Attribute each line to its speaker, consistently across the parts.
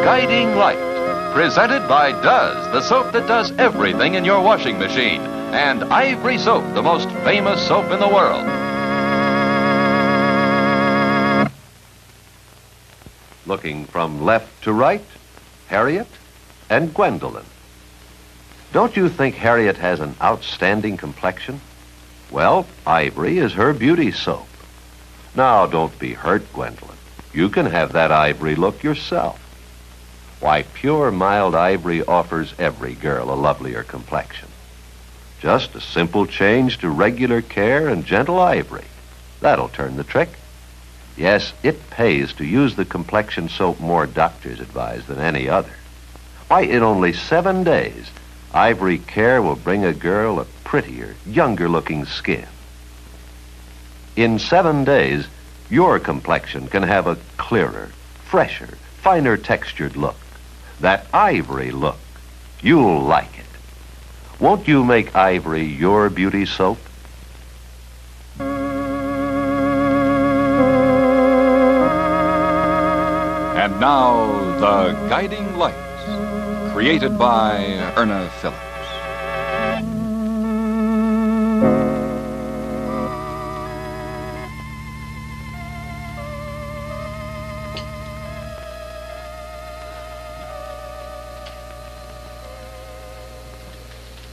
Speaker 1: Guiding Light, presented by Duz, the soap that does everything in your washing machine, and Ivory Soap, the most famous soap in the world. Looking from left to right, Harriet and Gwendolyn. Don't you think Harriet has an outstanding complexion? Well, Ivory is her beauty soap. Now, don't be hurt, Gwendolyn. You can have that ivory look yourself. Why, pure, mild ivory offers every girl a lovelier complexion. Just a simple change to regular care and gentle ivory. That'll turn the trick. Yes, it pays to use the complexion soap more doctors advise than any other. Why, in only 7 days, Ivory Care will bring a girl a prettier, younger-looking skin. In 7 days, your complexion can have a clearer, fresher, finer textured look. That ivory look. You'll like it. Won't you make Ivory your beauty soap?
Speaker 2: And now, The Guiding Light, created by Erna Phillips.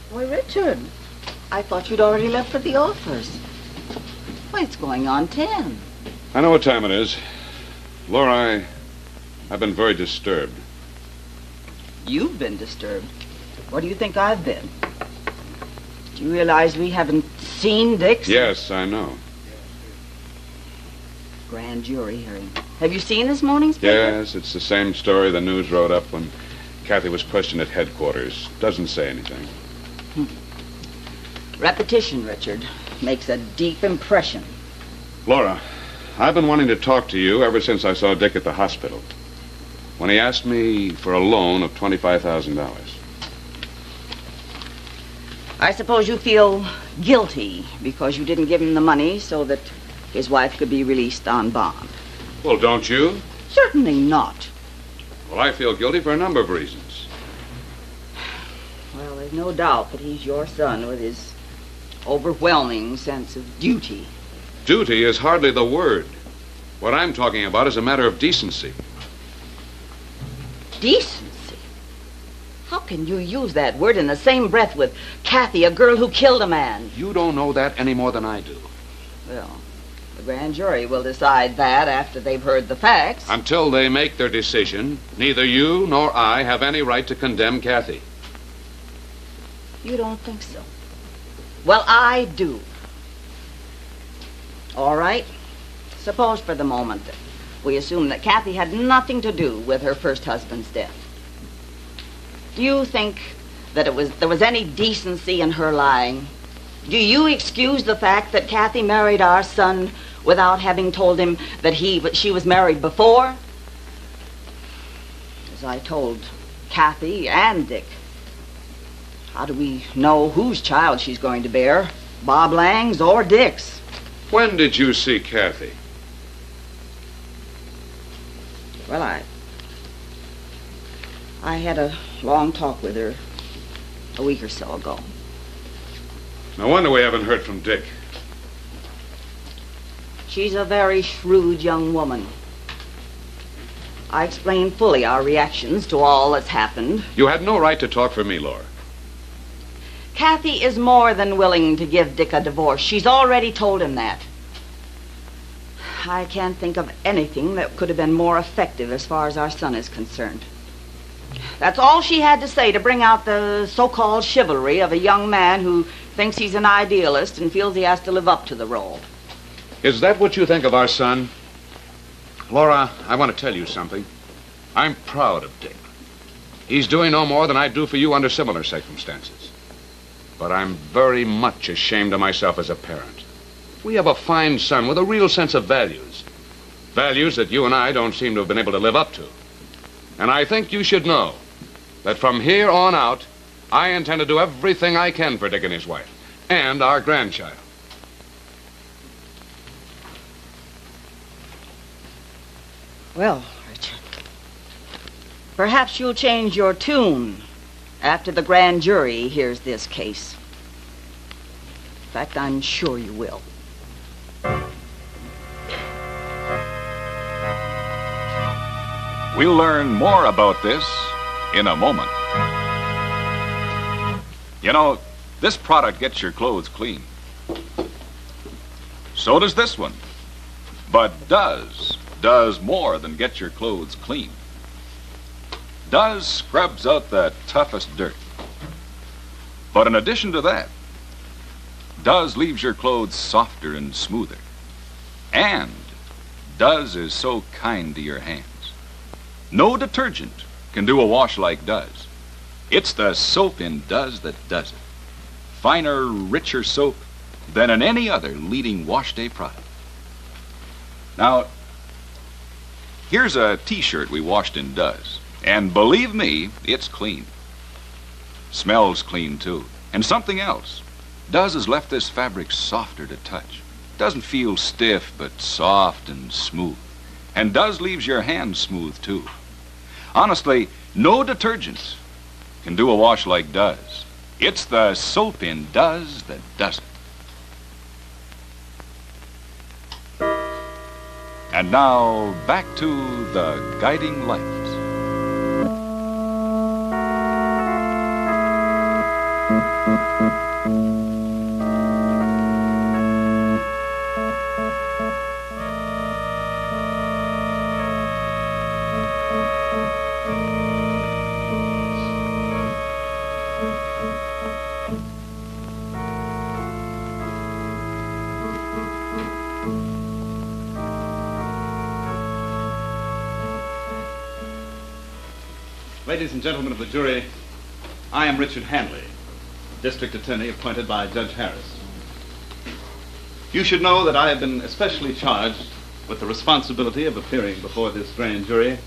Speaker 3: Why, Richard, I thought you'd already left for the office. Why, it's going on 10.
Speaker 4: I know what time it is. Laura, I've been very disturbed.
Speaker 3: You've been disturbed. What do you think I've been? Do you realize we haven't seen Dick?
Speaker 4: Yes, I know.
Speaker 3: Grand jury hearing. Have you seen this morning's paper?
Speaker 4: Yes, it's the same story the news wrote up when Kathy was questioned at headquarters. Doesn't say anything.
Speaker 3: Repetition, Richard, makes a deep impression.
Speaker 4: Laura, I've been wanting to talk to you ever since I saw Dick at the hospital, when he asked me for a loan of $25,000.
Speaker 3: I suppose you feel guilty because you didn't give him the money so that his wife could be released on bond.
Speaker 4: Well, don't you?
Speaker 3: Certainly not.
Speaker 4: Well, I feel guilty for a number of reasons.
Speaker 3: Well, there's no doubt that he's your son with his overwhelming sense of duty.
Speaker 4: Duty is hardly the word. What I'm talking about is a matter of decency.
Speaker 3: Decency? How can you use that word in the same breath with Kathy, a girl who killed a man?
Speaker 4: You don't know that any more than I do.
Speaker 3: Well, the grand jury will decide that after they've heard the facts.
Speaker 4: Until they make their decision, neither you nor I have any right to condemn Kathy.
Speaker 3: You don't think so? Well, I do. All right. Suppose for the moment that we assume that Kathy had nothing to do with her first husband's death. Do you think that there was any decency in her lying? Do you excuse the fact that Kathy married our son without having told him that she was married before? As I told Kathy and Dick, how do we know whose child she's going to bear? Bob Lang's or Dick's?
Speaker 4: When did you see Kathy?
Speaker 3: Well, I had a long talk with her a week or so ago.
Speaker 4: No wonder we haven't heard from Dick.
Speaker 3: She's a very shrewd young woman. I explained fully our reactions to all that's happened.
Speaker 4: You had no right to talk for me, Laura.
Speaker 3: Kathy is more than willing to give Dick a divorce. She's already told him that. I can't think of anything that could have been more effective as far as our son is concerned. That's all she had to say to bring out the so-called chivalry of a young man who thinks he's an idealist and feels he has to live up to the role.
Speaker 4: Is that what you think of our son? Laura, I want to tell you something. I'm proud of Dick. He's doing no more than I'd do for you under similar circumstances. But I'm very much ashamed of myself as a parent. We have a fine son with a real sense of values. Values that you and I don't seem to have been able to live up to. And I think you should know that from here on out, I intend to do everything I can for Dick and his wife, and our grandchild.
Speaker 3: Well, Richard, Perhaps you'll change your tune after the grand jury hears this case. In fact, I'm sure you will.
Speaker 2: We'll learn more about this in a moment. You know, this product gets your clothes clean. So does this one. But does more than get your clothes clean. Does scrubs out the toughest dirt. But in addition to that, Does leaves your clothes softer and smoother. And Does is so kind to your hands. No detergent can do a wash like Does. It's the soap in Does that does it. Finer, richer soap than in any other leading wash day product. Now, here's a t-shirt we washed in Does. And believe me, it's clean. Smells clean, too. And something else. Does has left this fabric softer to touch. Doesn't feel stiff, but soft and smooth. And Does leaves your hands smooth, too. Honestly, no detergent can do a wash like Does. It's the soap in Does that does it. And now, back to the guiding lights.
Speaker 5: Ladies and gentlemen of the jury, I am Richard Hanley, district attorney appointed by Judge Harris. You should know that I have been especially charged with the responsibility of appearing before this grand jury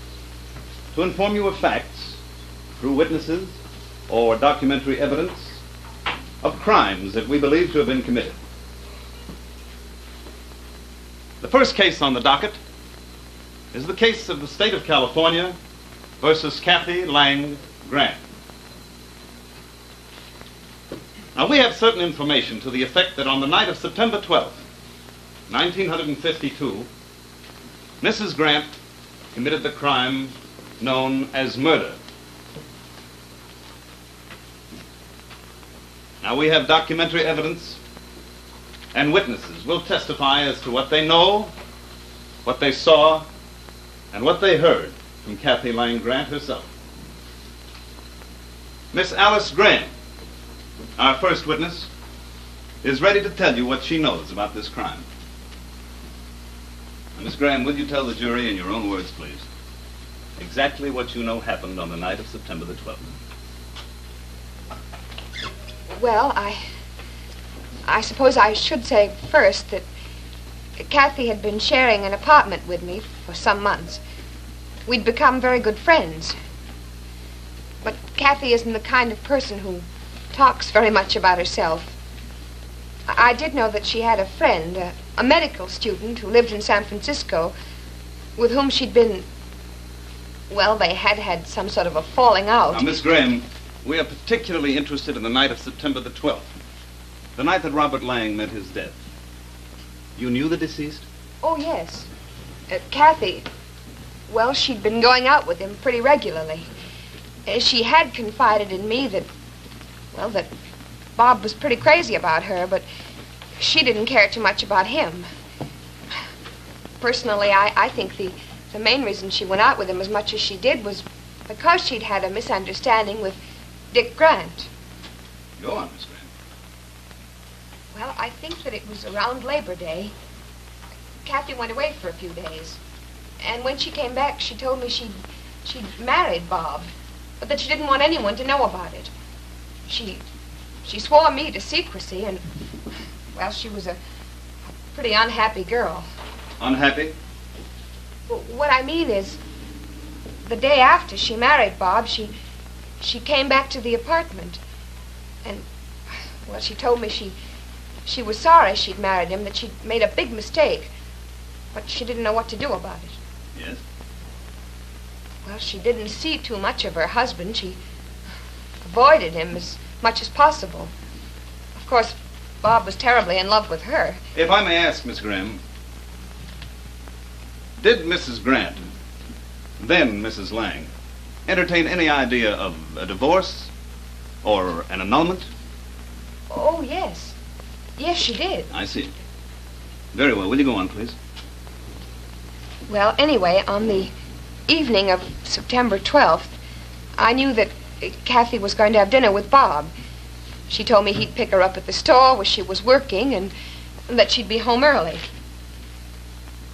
Speaker 5: to inform you of facts through witnesses or documentary evidence of crimes that we believe to have been committed. The first case on the docket is the case of the state of California versus Kathy Lang Grant. Now, we have certain information to the effect that on the night of September 12th, 1952, Mrs. Grant committed the crime known as murder. Now, we have documentary evidence, and witnesses will testify as to what they know, what they saw, and what they heard from Kathy Lang Grant herself. Miss Alice Graham, our first witness, is ready to tell you what she knows about this crime. Now, Miss Graham, will you tell the jury in your own words, please, exactly what you know happened on the night of September the 12th?
Speaker 6: Well, I suppose I should say first that Kathy had been sharing an apartment with me for some months. We'd become very good friends. But Kathy isn't the kind of person who talks very much about herself. I did know that she had a friend, a medical student who lived in San Francisco, with whom she'd been, well, they had some sort of a falling out.
Speaker 5: Now, Miss Graham, we are particularly interested in the night of September the 12th, the night that Robert Lang met his death. You knew the deceased?
Speaker 6: Oh, yes. Kathy, well, she'd been going out with him pretty regularly. She had confided in me that, well, that Bob was pretty crazy about her, but she didn't care too much about him. Personally, I think the main reason she went out with him as much as she did was because she'd had a misunderstanding with Dick Grant.
Speaker 5: Go on, Miss Graham.
Speaker 6: Well, I think that it was around Labor Day. Kathy went away for a few days. And when she came back, she told me she'd married Bob, but that she didn't want anyone to know about it. She swore me to secrecy, and, well, she was a pretty unhappy girl.
Speaker 5: Unhappy?
Speaker 6: Well, what I mean is, the day after she married Bob, she came back to the apartment. And, well, she told me she was sorry she'd married him, that she'd made a big mistake, but she didn't know what to do about it.
Speaker 5: Yes?
Speaker 6: Well, she didn't see too much of her husband. She avoided him as much as possible. Of course, Bob was terribly in love with her.
Speaker 5: If I may ask, Miss Grimm, did Mrs. Grant, then Mrs. Lang, entertain any idea of a divorce or an annulment?
Speaker 6: Oh, yes. Yes, she did.
Speaker 5: I see. Very well. Will you go on, please?
Speaker 6: Well, anyway, on the evening of September 12th, I knew that Kathy was going to have dinner with Bob. She told me he'd pick her up at the store where she was working and that she'd be home early.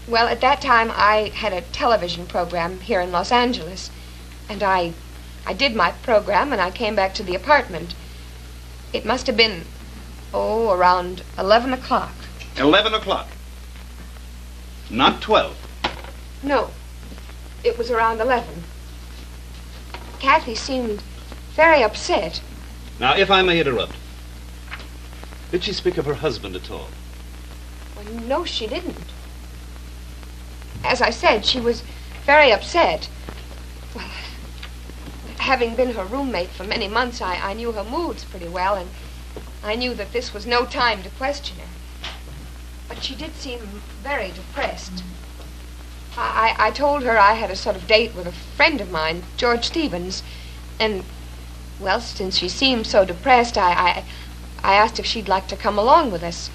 Speaker 6: Well, at that time, I had a television program here in Los Angeles, and I did my program, and I came back to the apartment. It must have been, around 11 o'clock.
Speaker 5: 11 o'clock. Not 12.
Speaker 6: No, it was around 11. Kathy seemed very upset.
Speaker 5: Now, if I may interrupt, did she speak of her husband at all?
Speaker 6: Well, no, she didn't. As I said, she was very upset. Well, having been her roommate for many months, I knew her moods pretty well, and I knew that this was no time to question her. But she did seem very depressed. I told her I had a sort of date with a friend of mine, George Stevens, and, well, since she seemed so depressed, I asked if she'd like to come along with us.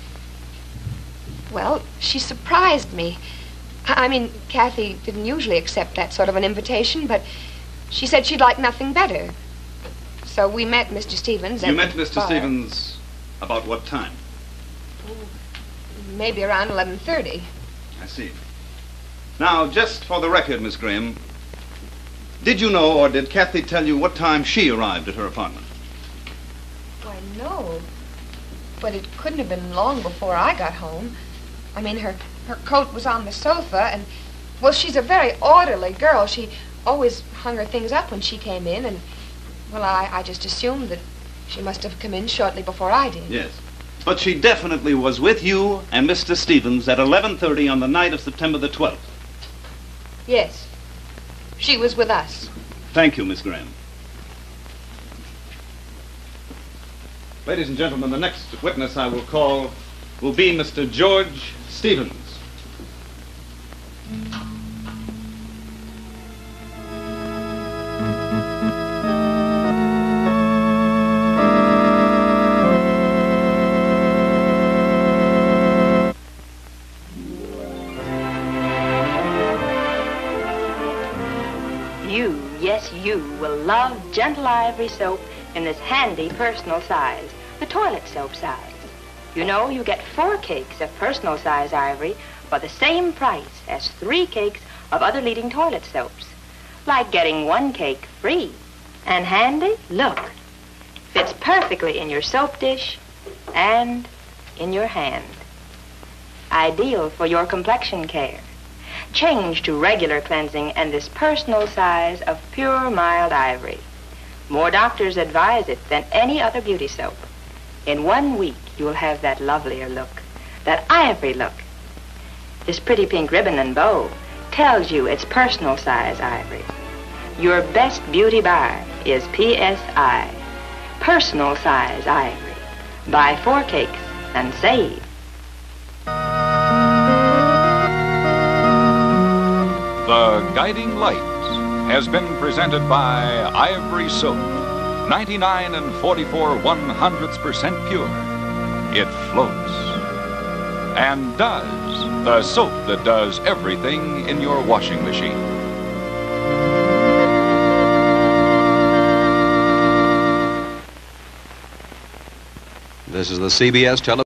Speaker 6: Well, she surprised me. I mean, Kathy didn't usually accept that sort of an invitation, but she said she'd like nothing better. So we met Mr. Stevens
Speaker 5: You met Mr. Stevens about what time?
Speaker 6: Maybe around 11:30.
Speaker 5: I see. Now, just for the record, Miss Graham, did you know or did Kathy tell you what time she arrived at her apartment?
Speaker 6: Why, no. But it couldn't have been long before I got home. I mean, her coat was on the sofa, and, well, she's a very orderly girl. She always hung her things up when she came in, and, well, I just assumed that she must have come in shortly before I did.
Speaker 5: Yes. But she definitely was with you and Mr. Stevens at 11:30 on the night of September the 12th.
Speaker 6: Yes. She was with us.
Speaker 5: Thank you, Miss Graham. Ladies and gentlemen, the next witness I will call will be Mr. George Stevens.
Speaker 7: You will love Gentle Ivory soap in this handy personal size, the toilet soap size. You know, you get 4 cakes of personal size ivory for the same price as 3 cakes of other leading toilet soaps. Like getting 1 cake free. And handy, look, fits perfectly in your soap dish and in your hand. Ideal for your complexion care. Change to regular cleansing and this personal size of pure mild ivory. More doctors advise it than any other beauty soap. In 1 week, you'll have that lovelier look, that ivory look. This pretty pink ribbon and bow tells you it's personal size ivory. Your best beauty buy is PSI, personal size ivory. Buy 4 cakes and save.
Speaker 2: The Guiding Light has been presented by Ivory Soap, 99 and 44/100% pure. It floats. And Does, the soap that does everything in your washing machine.
Speaker 1: This is the CBS television.